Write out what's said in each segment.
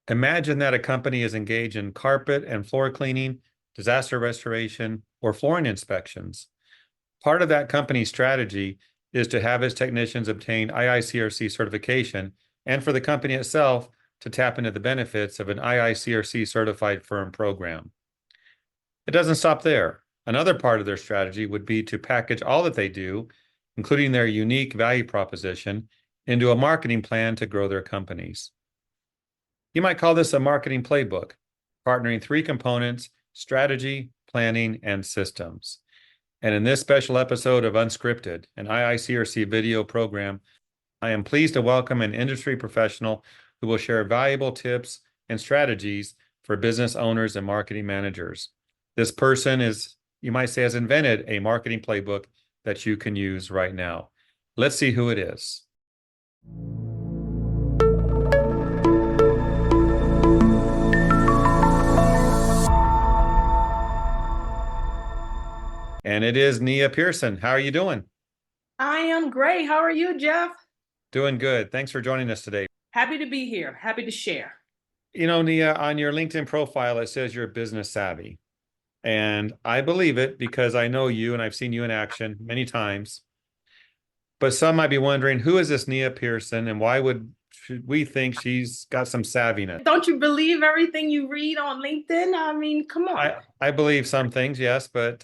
Imagine that a company is engaged in carpet and floor cleaning, disaster restoration, or flooring inspections. Part of that company's strategy is to have its technicians obtain IICRC certification and for the company itself to tap into the benefits of an IICRC certified firm program. It doesn't stop there. Another part of their strategy would be to package all that they do, including their unique value proposition, into a marketing plan to grow their companies. You might call this a marketing playbook, partnering three components: strategy, planning, and systems. And in this special episode of Unscripted, an IICRC video program, I am pleased to welcome an industry professional who will share valuable tips and strategies for business owners and marketing managers. This person is, you might say, has invented a marketing playbook that you can use right now. Let's see who it is. And it is Nia Pearson. How are you doing? I am great. How are you, Jeff? Doing good. Thanks for joining us today. Happy to be here. Happy to share. You know, Nia, on your LinkedIn profile, it says you're business savvy. And I believe it because I know you and I've seen you in action many times. But some might be wondering, who is this Nia Pearson and why should we think she's got some savviness? Don't you believe everything you read on LinkedIn? I mean, come on. I believe some things, yes, but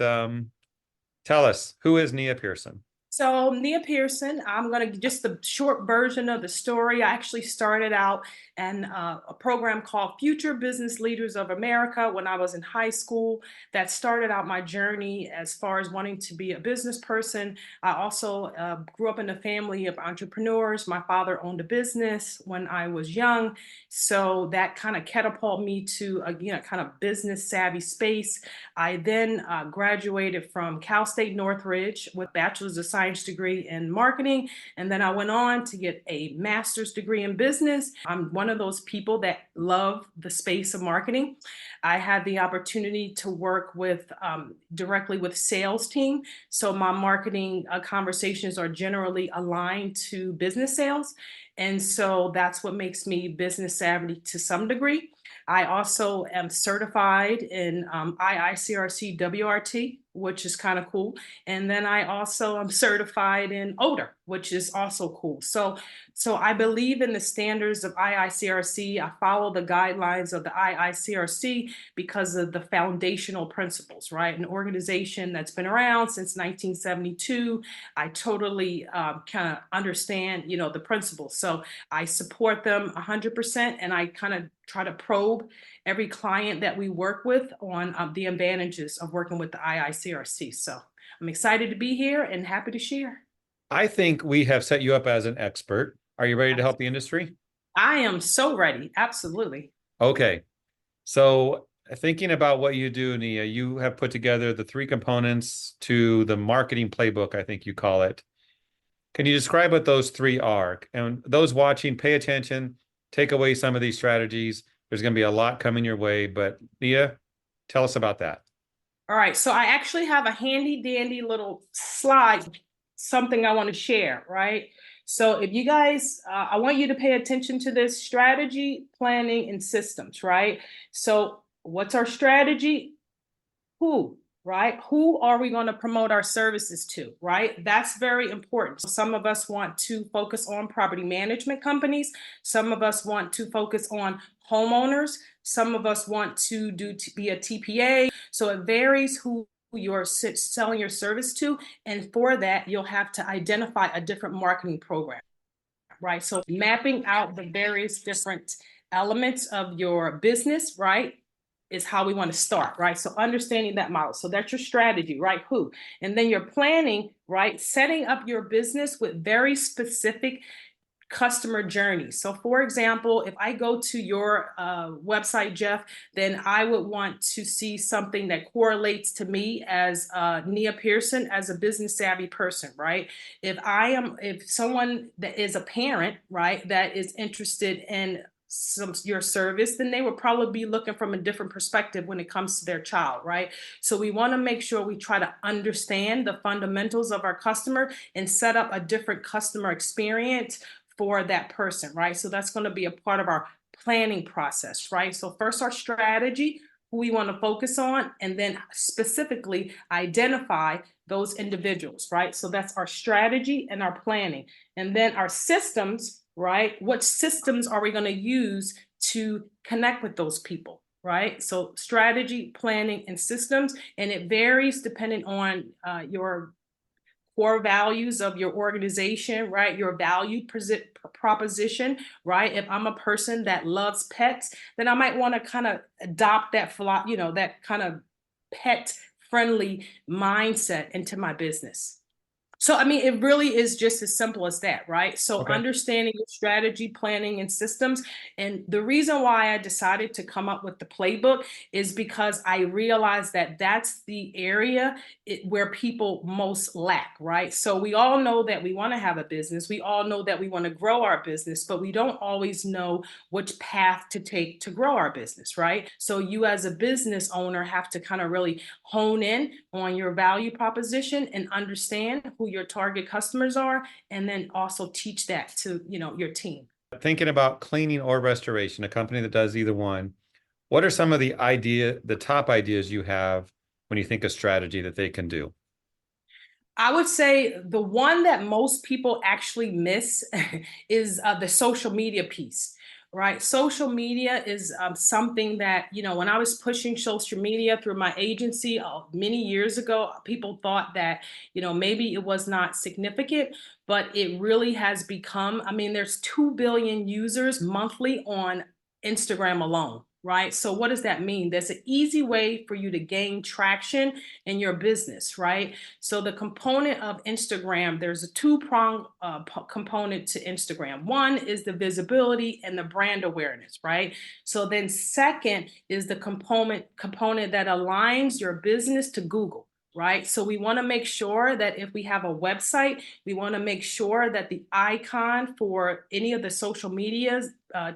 tell us, who is Nia Pearson? So Nia Pearson, I'm going to just the short version of the story. I actually started out in a program called Future Business Leaders of America when I was in high school. That started out my journey as far as wanting to be a business person. I also grew up in a family of entrepreneurs. My father owned a business when I was young. So that kind of catapulted me to a kind of business savvy space. I then graduated from Cal State Northridge with a bachelor's of science degree in marketing. And then I went on to get a master's degree in business. I'm one of those people that love the space of marketing. I had the opportunity to work with directly with sales team. So my marketing conversations are generally aligned to business sales. And so that's what makes me business savvy to some degree. I also am certified in IICRC WRT, which is kind of cool. And then I also am certified in odor, which is also cool. So I believe in the standards of IICRC. I follow the guidelines of the IICRC because of the foundational principles, right? An organization that's been around since 1972. I totally kind of understand, the principles. So I support them 100%, and I kind of try to probe every client that we work with on the advantages of working with the IICRC. So I'm excited to be here and happy to share. I think we have set you up as an expert. Are you ready to help the industry? I am so ready. Absolutely. Okay. So thinking about what you do, Nia, you have put together the three components to the marketing playbook, I think you call it. Can you describe what those three are? And those watching, pay attention, take away some of these strategies. There's going to be a lot coming your way, but Nia, tell us about that. All right. So I actually have a handy dandy little slide, something I want to share, right? So if you guys, I want you to pay attention to this: strategy, planning, and systems, right? So what's our strategy? Who, right? Who are we going to promote our services to, right? That's very important. Some of us want to focus on property management companies. Some of us want to focus on homeowners. Some of us want to be a TPA. So it varies who you're selling your service to. And for that, you'll have to identify a different marketing program, right? So mapping out the various different elements of your business, right, is how we want to start, right? So understanding that model. So that's your strategy, right? Who? And then your planning, right? Setting up your business with very specific customer journey. So for example, if I go to your website, Jeff, then I would want to see something that correlates to me as Nia Pearson, as a business savvy person, right? If someone that is a parent, right, that is interested in your service, then they will probably be looking from a different perspective when it comes to their child, right? So we want to make sure we try to understand the fundamentals of our customer and set up a different customer experience for that person, right? So that's going to be a part of our planning process, right? So first our strategy, who we want to focus on, and then specifically identify those individuals, right? So that's our strategy and our planning. And then our systems, right? What systems are we going to use to connect with those people, right? So strategy, planning, and systems, and it varies depending on your core values of your organization, right? Your value proposition, right? If I'm a person that loves pets, then I might want to kind of adopt that, that kind of pet friendly mindset into my business. So, I mean, it really is just as simple as that, right? So, Okay. understanding your strategy, planning, and systems. And the reason why I decided to come up with the playbook is because I realized that that's the area where people most lack, right? So, we all know that we want to have a business. We all know that we want to grow our business, but we don't always know which path to take to grow our business, right? So, you as a business owner have to kind of really hone in on your value proposition and understand who your target customers are, and then also teach that to your team. Thinking about cleaning or restoration, a company that does either one, what are some of the top ideas you have when you think of strategy that they can do? I would say the one that most people actually miss is the social media piece, right? Social media is something that, when I was pushing social media through my agency many years ago, people thought that, maybe it was not significant, but it really has become, I mean, there's 2 billion users monthly on Instagram alone. Right. So what does that mean? There's an easy way for you to gain traction in your business, right? So the component of Instagram, there's a two-prong component to Instagram. One is the visibility and the brand awareness, right? So then second is the component that aligns your business to Google. Right. So we want to make sure that if we have a website, we want to make sure that the icon for any of the social media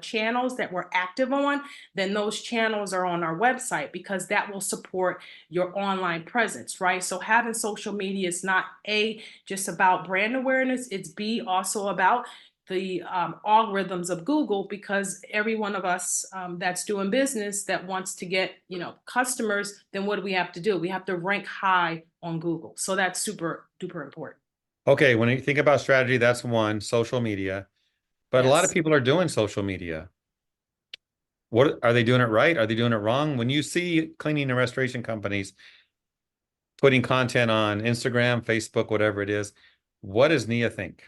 channels that we're active on, then those channels are on our website, because that will support your online presence, right? So having social media is not just about brand awareness, it's also about the algorithms of Google, because every one of us that's doing business that wants to get customers, then what do we have to do? We have to rank high on Google. So that's super duper important. Okay, when you think about strategy, that's one, social media. But a lot of Yes. people are doing social media. What are they doing it right? Are they doing it wrong? When you see cleaning and restoration companies putting content on Instagram, Facebook, whatever it is, what does Nia think?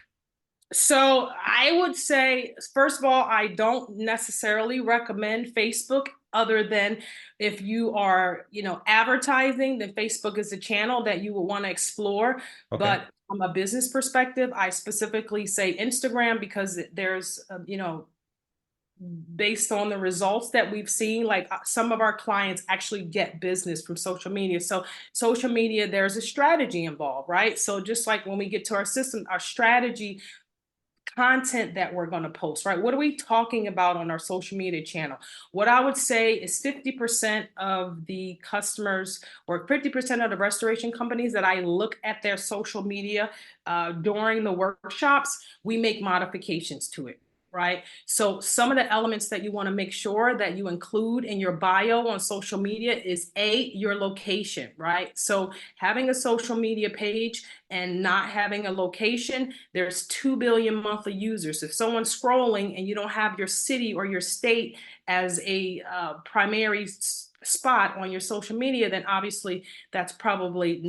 So I would say, first of all, I don't necessarily recommend Facebook, other than if you are, advertising, then Facebook is a channel that you would want to explore. Okay. But from a business perspective, I specifically say Instagram, because there's, based on the results that we've seen, like some of our clients actually get business from social media. So social media, there's a strategy involved, right? So just like when we get to our system, our strategy content that we're going to post, right? What are we talking about on our social media channel? What I would say is 50% of the customers, or 50% of the restoration companies that I look at their social media during the workshops, we make modifications to it. Right. So some of the elements that you want to make sure that you include in your bio on social media is your location, right? So having a social media page and not having a location, there's 2 billion monthly users. If someone's scrolling and you don't have your city or your state as a primary spot on your social media, then obviously that's probably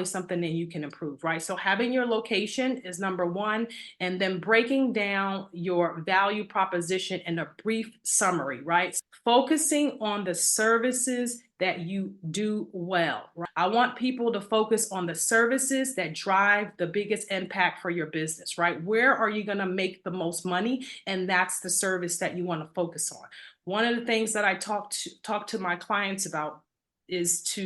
something that you can improve, right? So having your location is number one, and then breaking down your value proposition in a brief summary, right? Focusing on the services that you do well, right? I want people to focus on the services that drive the biggest impact for your business, right? Where are you going to make the most money? And that's the service that you want to focus on. One of the things that I talk to my clients about is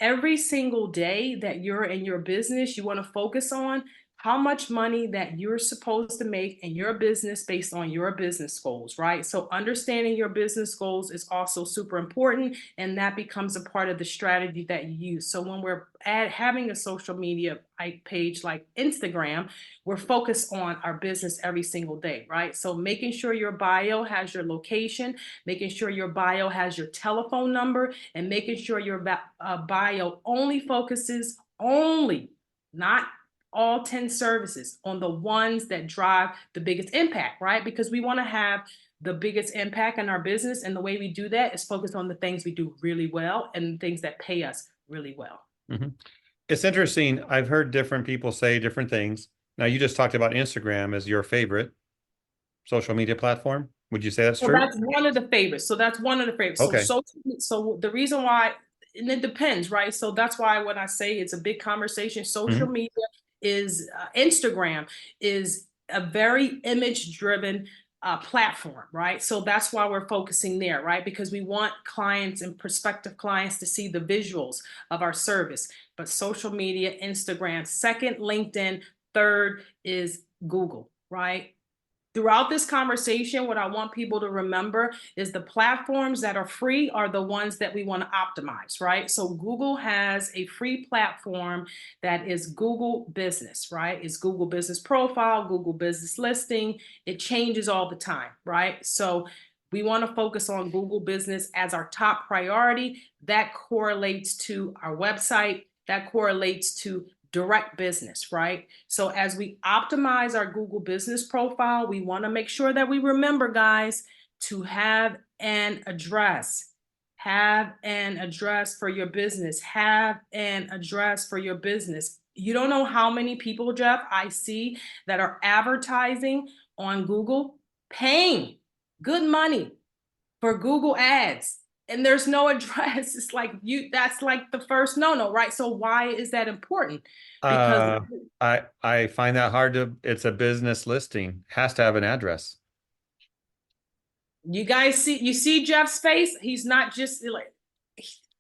every single day that you're in your business, you want to focus on how much money that you're supposed to make in your business based on your business goals, right? So understanding your business goals is also super important, and that becomes a part of the strategy that you use. So when we're having a social media page like Instagram, we're focused on our business every single day, right? So making sure your bio has your location, making sure your bio has your telephone number, and making sure your bio only focuses not all 10 services, on the ones that drive the biggest impact, right? Because we want to have the biggest impact in our business. And the way we do that is focus on the things we do really well and things that pay us really well. Mm-hmm. It's interesting. I've heard different people say different things. Now, you just talked about Instagram as your favorite social media platform. Would you say that's So true? that's one of the favorites. So that's one of the favorites. Okay. So the reason why, and it depends, right? So that's why when I say it's a big conversation, social Mm-hmm. media is Instagram is a very image driven platform, right? So that's why we're focusing there, right? Because we want clients and prospective clients to see the visuals of our service. But social media, Instagram, second, LinkedIn, third is Google, right? Throughout this conversation, what I want people to remember is the platforms that are free are the ones that we want to optimize, right? So Google has a free platform that is Google Business, right? It's Google Business Profile, Google Business Listing. It changes all the time, right? So we want to focus on Google Business as our top priority. That correlates to our website. That correlates to direct business, right? So as we optimize our Google business profile, we want to make sure that we remember, guys, to have an address. Have an address for your business. Have an address for your business. You don't know how many people, Jeff, I see that are advertising on Google, paying good money for Google ads, and there's no address. It's like that's like the first no, right? So why is that important? Because Uh, I find that hard to, it's a business listing, has to have an address. you see Jeff's face. He's not just like,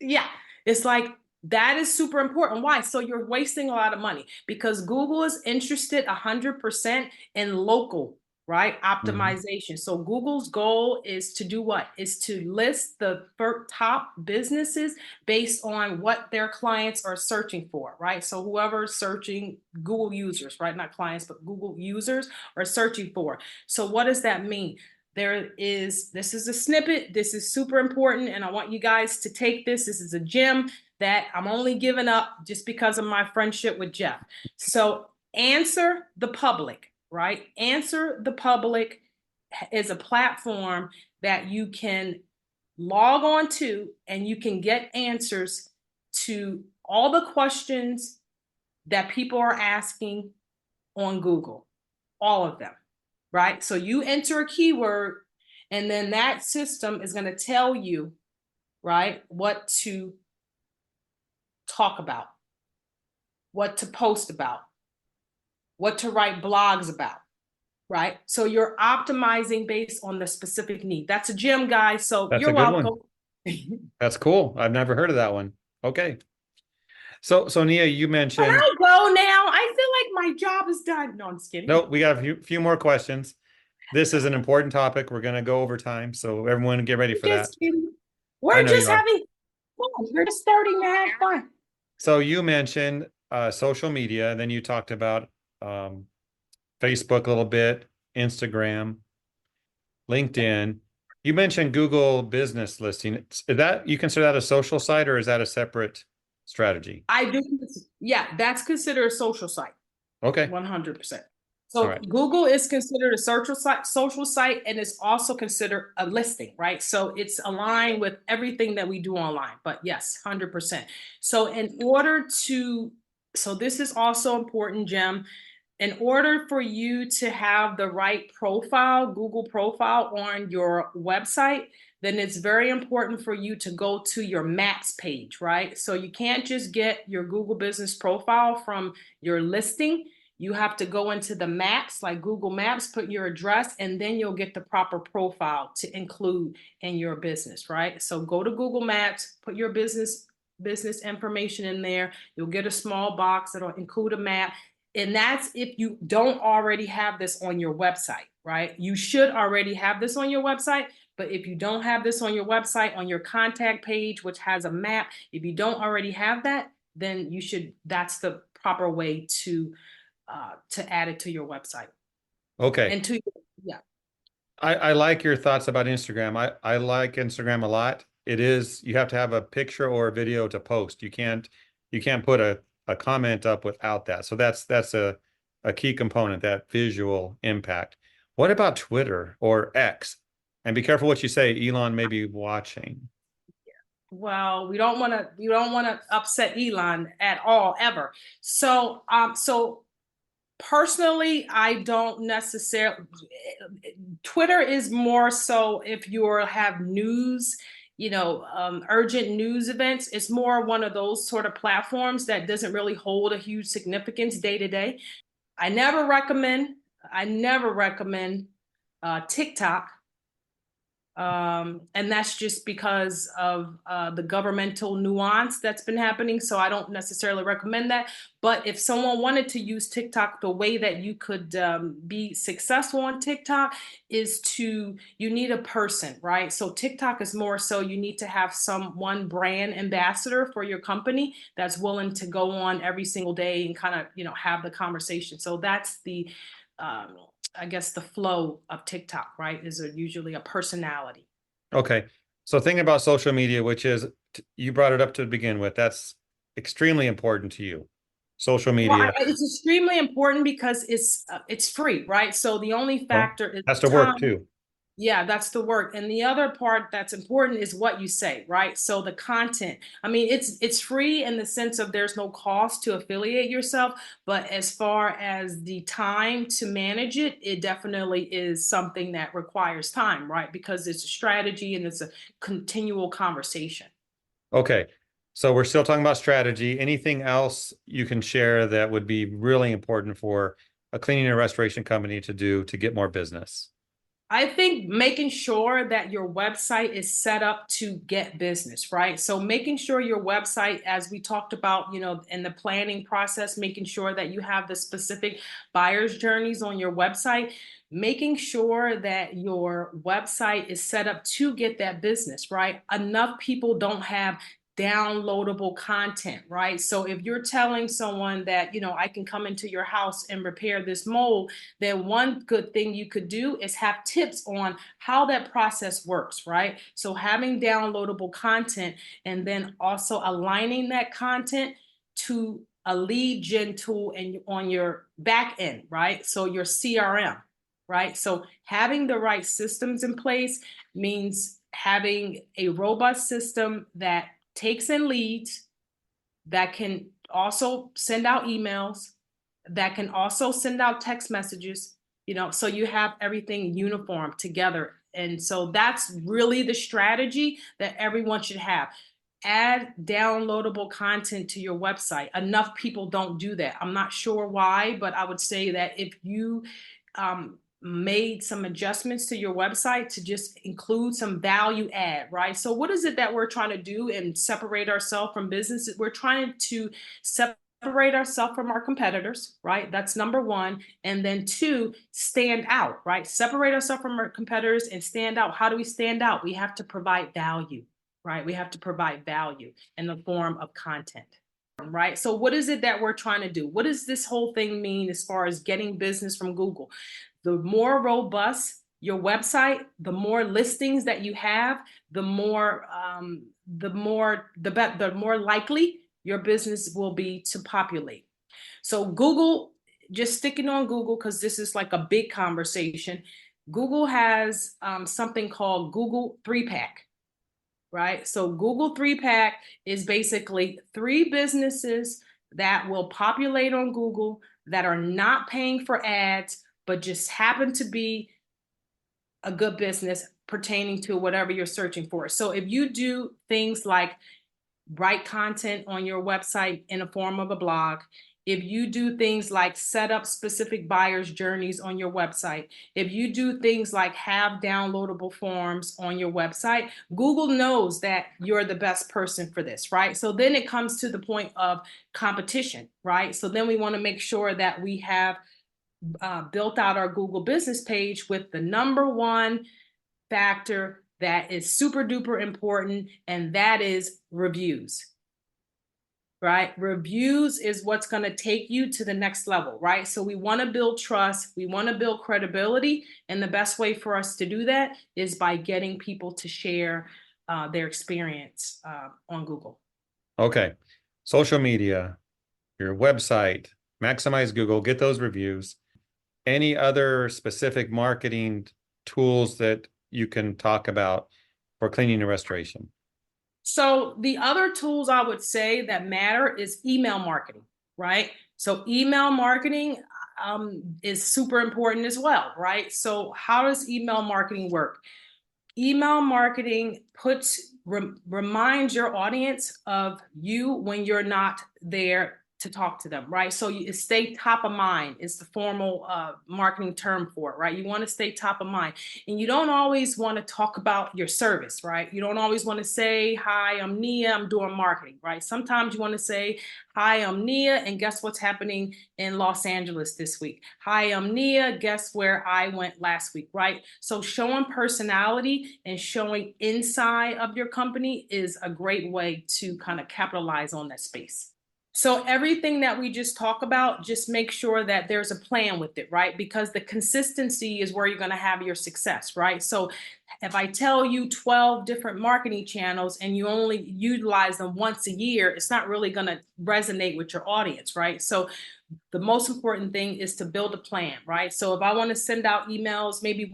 yeah, it's like that is super important. Why? So you're wasting a lot of money because Google is interested 100% in local, right? Mm-hmm. Optimization. So Google's goal is to do what? Is to list the top businesses based on what their clients are searching for, right? So whoever's searching, Google users, right? Not clients, but Google users are searching for. So what does that mean? This is a snippet. This is super important. And I want you guys to take this. This is a gem that I'm only giving up just because of my friendship with Jeff. So Answer the Public, right? Answer the Public is a platform that you can log on to and you can get answers to all the questions that people are asking on Google, all of them, right? So you enter a keyword and then that system is going to tell you, right, what to talk about, what to post about, what to write blogs about, right? So you're optimizing based on the specific need. That's a gem, guys. So That's a you're good one. welcome. That's cool. I've never heard of that one. Okay. So Nia, you Can mentioned, I go now? I feel like my job is done. No, I'm just kidding. no, we got a few more questions. This is an important topic. We're going to go over time. So everyone get ready I'm for that. just kidding. I We're know you just are. having fun. We're just starting to have fun. So you mentioned social media, and then you talked about um, Facebook a little bit, Instagram, LinkedIn. You mentioned Google Business Listing. Is that, you consider that a social site or is that a separate strategy? I do. Yeah, that's considered a social site. Okay. 100%. All So right. Google is considered a social site, and it's also considered a listing, right? So it's aligned with everything that we do online. But yes, 100%. So in order to, so this is also important, Jim. In order for you to have the right profile, Google profile on your website, then it's very important for you to go to your maps page, right? So you can't just get your Google business profile from your listing. You have to go into the maps, like Google Maps, put your address, and then you'll get the proper profile to include in your business, right? So go to Google Maps, put your business information in there. You'll get a small box that'll include a map. And that's if you don't already have this on your website, right? You should already have this on your website. But if you don't have this on your website, on your contact page, which has a map, if you don't already have that, then you should, that's the proper way to add it to your website. Okay. And to, yeah. I like your thoughts about Instagram. I like Instagram a lot. It is, you have to have a picture or a video to post. You can't put a comment up without that. So that's a key component, that visual impact. What about Twitter or X? And be careful what you say. Elon may be watching. Well, we don't want to upset Elon at all, ever. So personally, I don't necessarily. Twitter is more so if you have news, urgent news events. It's more one of those sort of platforms that doesn't really hold a huge significance day to day. I never recommend. I never recommend TikTok, and that's just because of the governmental nuance that's been happening. So I don't necessarily recommend that. But if someone wanted to use TikTok, the way that you could be successful on TikTok is you need a person, right? So TikTok is more so you need to have one brand ambassador for your company that's willing to go on every single day and kind of, have the conversation. So that's um, I guess the flow of TikTok, right, is usually a personality. Okay. So thinking about social media, which is, you brought it up to begin with, that's extremely important to you. Social Well, media, it's extremely important because it's free, right? So the only well, factor is has to work time. too. Yeah, that's the work. And the other part that's important is what you say, right? So the content. I mean, it's free in the sense of there's no cost to affiliate yourself, but as far as the time to manage it, it definitely is something that requires time, right? Because it's a strategy and it's a continual conversation. Okay. So we're still talking about strategy. Anything else you can share that would be really important for a cleaning and restoration company to do to get more business? I think making sure that your website is set up to get business, right? So making sure your website, as we talked about, in the planning process, making sure that you have the specific buyer's journeys on your website, making sure that your website is set up to get that business, right? Enough people don't have downloadable content, right? So if you're telling someone that, I can come into your house and repair this mold, then one good thing you could do is have tips on how that process works, right? So having downloadable content and then also aligning that content to a lead gen tool and on your back end, right? So your CRM, right? So having the right systems in place means having a robust system that takes in leads, that can also send out emails, that can also send out text messages, so you have everything uniform together. And so that's really the strategy that everyone should have. Add downloadable content to your website. Enough people don't do that. I'm not sure why, but I would say that if you made some adjustments to your website to just include some value add, right? So what is it that we're trying to do and separate ourselves from businesses? We're trying to separate ourselves from our competitors, right? That's number one. And then two, stand out, right? Separate ourselves from our competitors and stand out. How do we stand out? We have to provide value, right? We have to provide value in the form of content. Right. So what is it that we're trying to do? What does this whole thing mean as far as getting business from Google? The more robust your website, the more listings that you have, the more likely your business will be to populate. So Google, just sticking on Google because this is like a big conversation. Google has something called Google 3-Pack, right? So Google 3-Pack is basically 3 businesses that will populate on Google that are not paying for ads, but just happen to be a good business pertaining to whatever you're searching for. So if you do things like write content on your website in a form of a blog, if you do things like set up specific buyers journeys on your website, if you do things like have downloadable forms on your website, Google knows that you're the best person for this, right? So then it comes to the point of competition, right? So then we want to make sure that we have built out our Google business page with the number one factor that is super duper important, and that is reviews. Right? Reviews is what's going to take you to the next level, right? So we want to build trust, we want to build credibility, and the best way for us to do that is by getting people to share their experience on Google. Okay. Social media, your website, maximize Google, get those reviews. Any other specific marketing tools that you can talk about for cleaning and restoration? So the other tools I would say that matter is email marketing, right? So email marketing is super important as well, right? So how does email marketing work? Email marketing reminds your audience of you when you're not there to talk to them, right? So you stay top of mind is the formal marketing term for it, right? You want to stay top of mind, and you don't always want to talk about your service, right? You don't always want to say, "Hi, I'm Nia, I'm doing marketing," right? Sometimes you want to say, "Hi, I'm Nia, and guess what's happening in Los Angeles this week? Hi, I'm Nia, guess where I went last week," right? So showing personality and showing inside of your company is a great way to kind of capitalize on that space. So everything that we just talk about, just make sure that there's a plan with it, right? Because the consistency is where you're going to have your success, right? So if I tell you 12 different marketing channels and you only utilize them once a year, it's not really going to resonate with your audience, right? So the most important thing is to build a plan, right? So if I want to send out emails maybe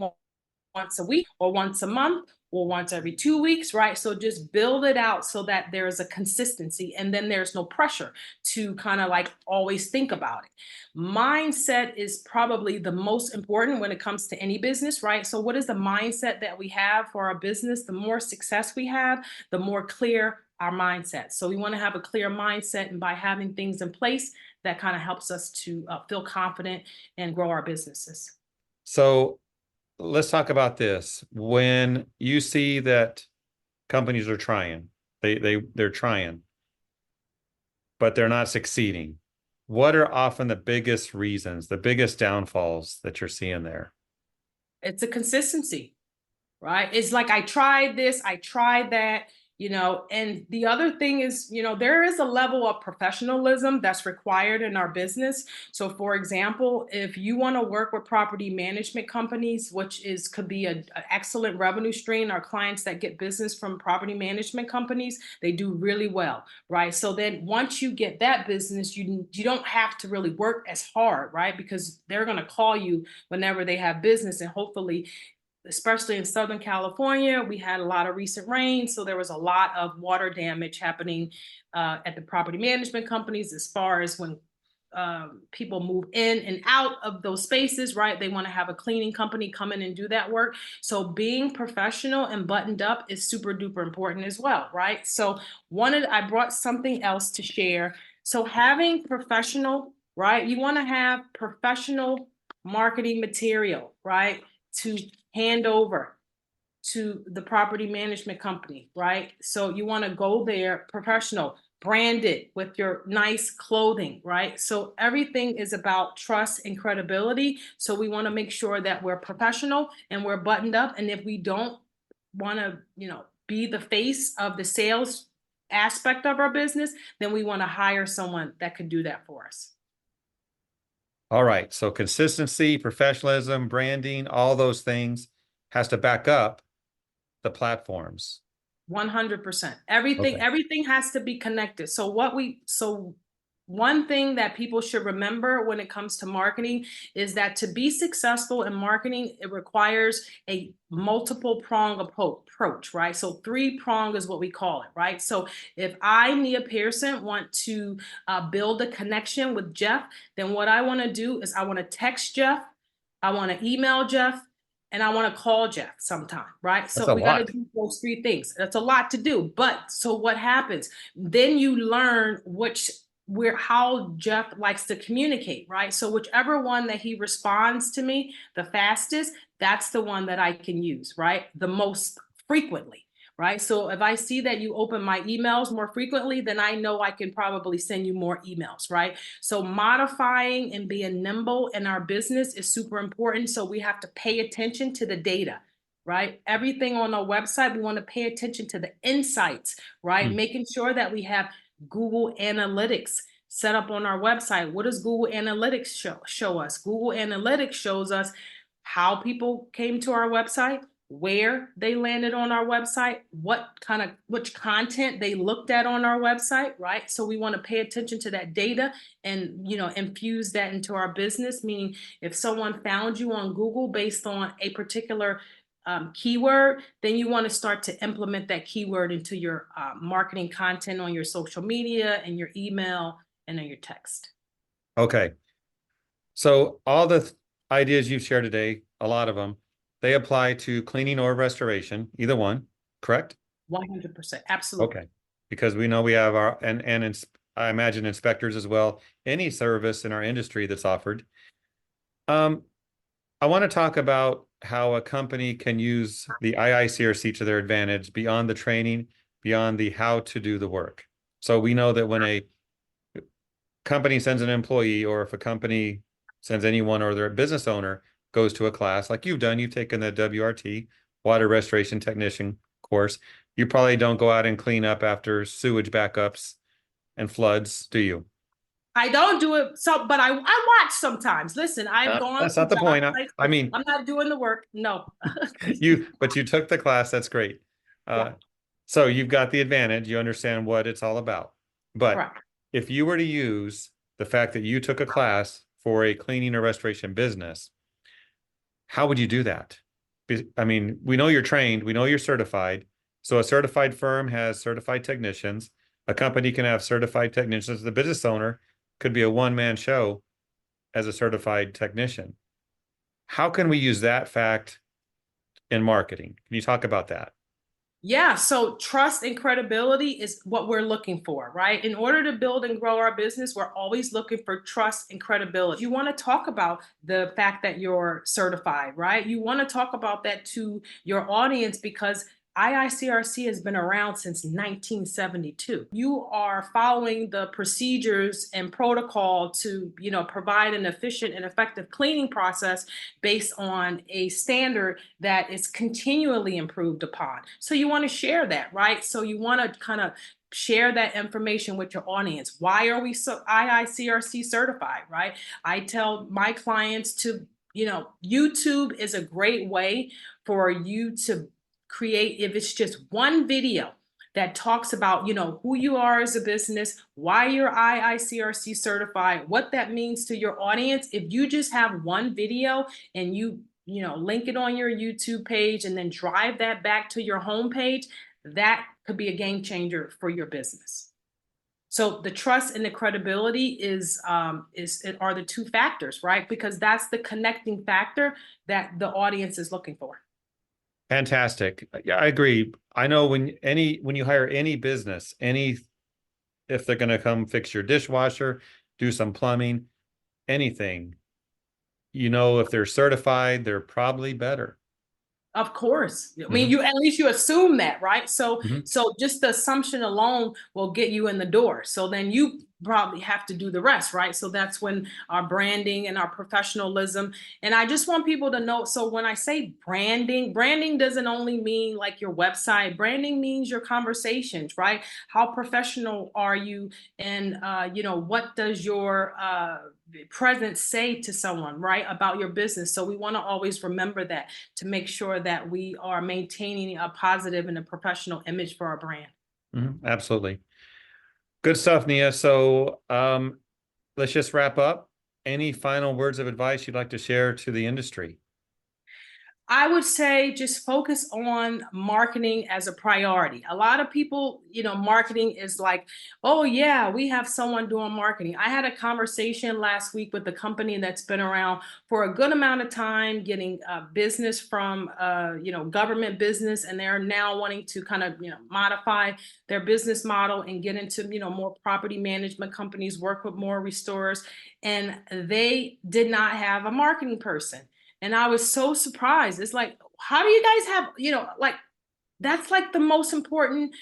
once a week or once a month or once every 2 weeks, right? So just build it out so that there's a consistency, and then there's no pressure to kind of like always think about it. Mindset is probably the most important when it comes to any business, right? So what is the mindset that we have for our business? The more success we have, the more clear our mindset. So we want to have a clear mindset, and by having things in place, that kind of helps us to feel confident and grow our businesses. So let's talk about this. When you see that companies are trying, they're trying, but they're not succeeding. What are often the biggest reasons, the biggest downfalls that you're seeing there? It's a consistency, right? It's like, I tried this, I tried that, and the other thing is, there is a level of professionalism that's required in our business. So for example, if you want to work with property management companies, which could be an excellent revenue stream, our clients that get business from property management companies, they do really well, right? So then once you get that business, you don't have to really work as hard, right? Because they're going to call you whenever they have business, and hopefully, especially in Southern California, we had a lot of recent rain. So there was a lot of water damage happening at the property management companies, as far as when people move in and out of those spaces, right? They want to have a cleaning company come in and do that work. So being professional and buttoned up is super duper important as well, right? So I brought something else to share. So having professional, right? You want to have professional marketing material, right? To hand over to the property management company, right? So you want to go there professional, branded with your nice clothing, right? So everything is about trust and credibility. So we want to make sure that we're professional and we're buttoned up. And if we don't want to, be the face of the sales aspect of our business, then we want to hire someone that could do that for us. All right. So consistency, professionalism, branding, all those things has to back up the platforms. 100%. Everything, Okay. everything has to be connected. So one thing that people should remember when it comes to marketing is that to be successful in marketing, it requires a multiple prong approach, right? So 3 prong is what we call it, right? So if I, Nia Pearson, want to build a connection with Jeff, then what I want to do is I want to text Jeff, I want to email Jeff, and I want to call Jeff sometime, right? That's So a we got to lot. do those 3 things. That's a lot to do. But so what happens? Then you learn where how Jeff likes to communicate, right? So whichever one that he responds to me the fastest, that's the one that I can use, right? The most frequently, right? So if I see that you open my emails more frequently, then I know I can probably send you more emails, right? So modifying and being nimble in our business is super important. So we have to pay attention to the data, right? Everything on our website, we want to pay attention to the insights, right? Mm. Making sure that we have Google Analytics set up on our website. What does Google Analytics show us? Google Analytics shows us how people came to our website, where they landed on our website, which content they looked at on our website, right? So we want to pay attention to that data and, infuse that into our business, meaning if someone found you on Google based on a particular keyword, then you want to start to implement that keyword into your marketing content on your social media and your email and on your text. Okay. So all the ideas you've shared today, a lot of them, they apply to cleaning or restoration, either one, correct? 100%. Absolutely. Okay. Because we know we have our, I imagine inspectors as well, any service in our industry that's offered. Um, I want to talk about how a company can use the IICRC to their advantage beyond the training, beyond the how to do the work. So we know that when a company sends an employee, or if a company sends anyone or their business owner goes to a class like you've done, you've taken the WRT, water restoration technician course, you probably don't go out and clean up after sewage backups and floods, do you? I don't do it, but I watch sometimes. Listen, I've gone That's to not the job point. sites, I but mean, I'm not doing the work. No. but you took the class. That's great. Yeah, Uh, so you've got the advantage. You understand what it's all about. But correct. if you were to use the fact that you took a class for a cleaning or restoration business, how would you do that? I mean, we know you're trained, we know you're certified. So a certified firm has certified technicians. A company can have certified technicians. The business owner could be a one-man show as a certified technician. How can we use that fact in marketing? Can you talk about that? Yeah, so trust and credibility is what we're looking for, right? In order to build and grow our business, we're always looking for trust and credibility. You want to talk about the fact that you're certified, right? You want to talk about that to your audience because IICRC has been around since 1972. You are following the procedures and protocol to, provide an efficient and effective cleaning process based on a standard that is continually improved upon. So you want to share that, right? So you want to kind of share that information with your audience. Why are we so IICRC certified, right? I tell my clients to, YouTube is a great way for you to create, if it's just one video that talks about, who you are as a business, why you're IICRC certified, what that means to your audience. If you just have one video and link it on your YouTube page and then drive that back to your homepage, that could be a game changer for your business. So the trust and the credibility are the two factors, right? Because that's the connecting factor that the audience is looking for. Fantastic. Yeah, I agree. I know when you hire any business, if they're going to come fix your dishwasher, do some plumbing, anything, if they're certified, they're probably better. Of course. I mean, Mhm. you at least you assume that, right? So Mhm. so just the assumption alone will get you in the door. So then you probably have to do the rest, right? So that's when our branding and our professionalism. And I just want people to know, so when I say branding doesn't only mean like your website. Branding means your conversations, right? How professional are you? And what does your presence say to someone, right, about your business? So we want to always remember that to make sure that we are maintaining a positive and a professional image for our brand. Absolutely. Good stuff, Nia. So let's just wrap up. Any final words of advice you'd like to share to the industry? I would say just focus on marketing as a priority. A lot of people, marketing is like, oh, yeah, we have someone doing marketing. I had a conversation last week with a company that's been around for a good amount of time, getting business from, government business, and they're now wanting to kind of, modify their business model and get into, more property management companies, work with more restorers. And they did not have a marketing person. And I was so surprised. It's like, how do you guys have, like, that's like the most important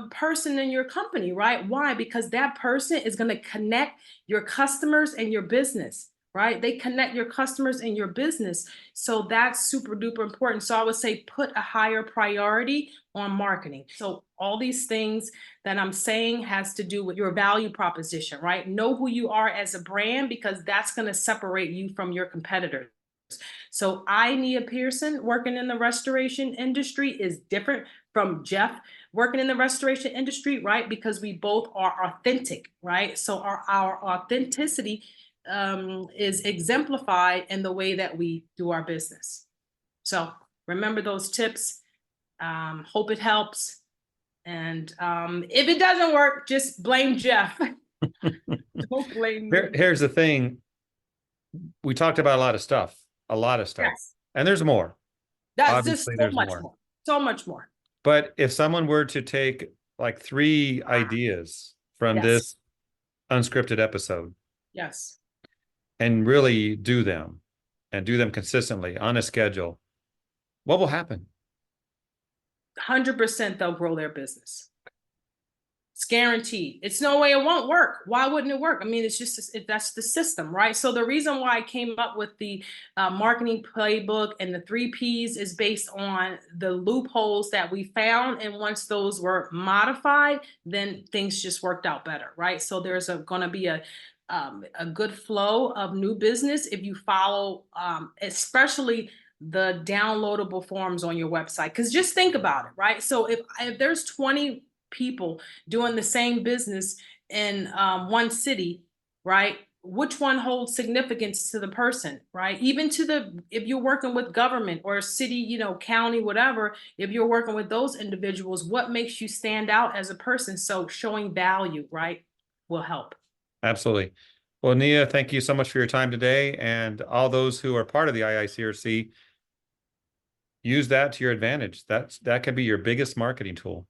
person in your company, right? Why? Because that person is going to connect your customers and your business, right? They connect your customers and your business. So that's super duper important. So I would say put a higher priority on marketing. So all these things that I'm saying has to do with your value proposition, right? Know who you are as a brand, because that's going to separate you from your competitors. So Nia Pearson, working in the restoration industry, is different from Jeff working in the restoration industry, right? Because we both are authentic, right? So our authenticity is exemplified in the way that we do our business. So remember those tips. Hope it helps. And if it doesn't work, just blame Jeff. Don't blame me. Here's the thing. We talked about a lot of stuff, Yes. and there's more. That's just Obviously, so there's much more. more. So much more. But if someone were to take like 3 ideas from Yes. this unscripted episode Yes. and really do them and do them consistently on a schedule, what will happen? 100% they'll grow their business. It's guaranteed. It's no way it won't work. Why wouldn't it work? I mean, it's just that's the system, right? So the reason why I came up with the marketing playbook and the 3 Ps is based on the loopholes that we found. And once those were modified, then things just worked out better, right? So there's going to be a good flow of new business if you follow, especially the downloadable forms on your website. Because just think about it, right? So if there's 20 people doing the same business in one city, right? Which one holds significance to the person, right? Even to if you're working with government or city, county, whatever, if you're working with those individuals, what makes you stand out as a person? So showing value, right, will help. Absolutely. Well, Nia, thank you so much for your time today. And all those who are part of the IICRC, use that to your advantage. That could be your biggest marketing tool.